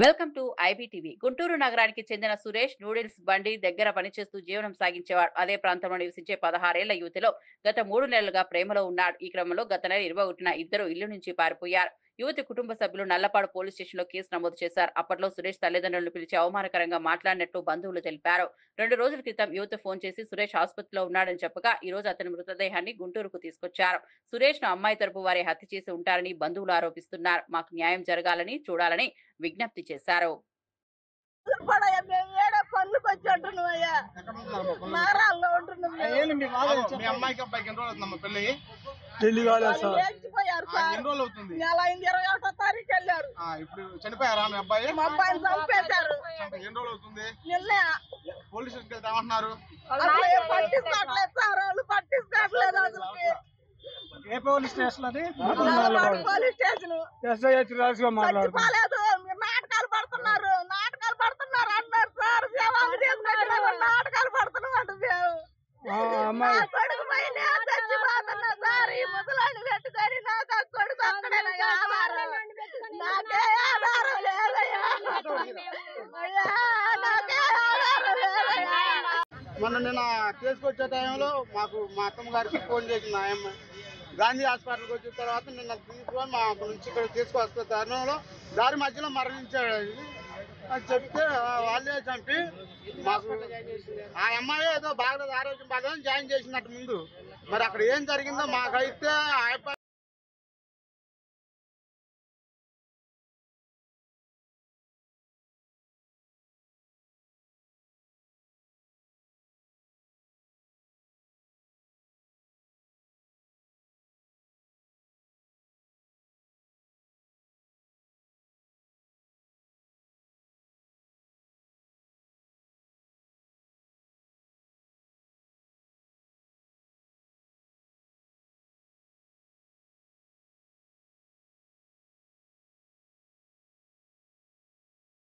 Welcome to IBTV. Guntur నగరానికి చెందిన Suresh noodles బండి దగ్గర పనిచేస్తూ జీవనం సాగించేవాడు. అదే ప్రాంతంలో నివసించే 16 ఏళ్ల యువతిలో గత 3 నెలలుగా ప్రేమలో ఉన్నాడు. ఈ క్రమంలో గత నెల 21న ఇద్దరు ఇల్లు నుంచి పారిపోయారు. యువతి కుటుంబ సభ్యులు నల్లపాడు పోలీస్ స్టేషన్లో కేసు నమోదు చేశారు. అప్పట్లో సురేష్ తల్లిదండ్రులను పిలిచి అవమానకరంగా మాట్లాడినట్లు బంధువులు తెలిపారు. 2 రోజుల క్రితం యువతి ఫోన్ చేసి సురేష్ ఆసుపత్రిలో ఉన్నాడని చెప్పగా ఈ రోజు అతని మృతదేహాన్ని గుంటూరుకు తీసుకొచ్చారు. సురేష్ ను అమ్మాయి తరపు వారే హత్య చేసి ఉంటారని బంధువులు ఆరోపిస్తున్నారు. మాకు న్యాయం జరగాలని చూడాలని విజ్ఞప్తి చేశారు. పనులకొచ్చుంటున్నామయ్యా నగరాల్లో మీ అమ్మాయికి అబ్బాయికి ఎన్ని రోజులు అవుతుందమ్మా పెళ్లి? లేచిపోయారు సార్. ఎన్ని రోజులు అవుతుంది? నెల అయింది, 21వ తారీఖు వెళ్ళారు. ఇప్పుడు చనిపోయారా మీ అబ్బాయి? మా అబ్బాయిని చంపేశారు. ఎన్ని రోజులు అవుతుంది? నిన్నే పోలీస్ స్టేషన్కి వెళ్తే ఏమంటున్నారు? అసలు ఏం పట్టించుకోవట్లేదు సార్, వాళ్ళు పట్టించుకోవట్లేదు అసలుకి. ఏ పోలీస్ స్టేషన్ అది? నల్లపాడు పోలీస్ స్టేషన్ ఎస్ఐ రాజుగా మాట్లాడుతున్నారు. చచ్చిపోలేదు, మీరు నాటకాలు పడుతున్నారు అన్నారు సార్. సేవలు తీసుకొచ్చినారు, నాటకాలు పడుతున్నామంట మేము. అమ్మాయి నా కొడుకు పైన చచ్చిపోతున్నా సార్. ఈ ముసలాన్ని పెట్టుకొని నాకు ఆ కొడుకు ఒక్కడేనయ్యా ఆధారం. నాకే ఆధారం లేదయ్యా. అయ్యా, నాకే ఆధారం లేదయ్యా. మొన్న నిన్న తీసుకొచ్చే టైంలో మాకు మా అత్తమ్మ గారికి ఫోన్ చేసింది ఆయమ్మ. గాంధీ హాస్పిటల్కి వచ్చిన తర్వాత నిన్న తీసుకొని మా నుంచి ఇక్కడ తీసుకొస్తే తరుణంలో దారి మధ్యలో మరణించాడు అని చెప్తే వాళ్ళే చంపి మాకు ఆ అమ్మాయి ఏదో బాగా ఆరోగ్యం బాగా జాయిన్ చేసినట్టు ముందు. మరి అక్కడ ఏం జరిగిందో మాకైతే ఆ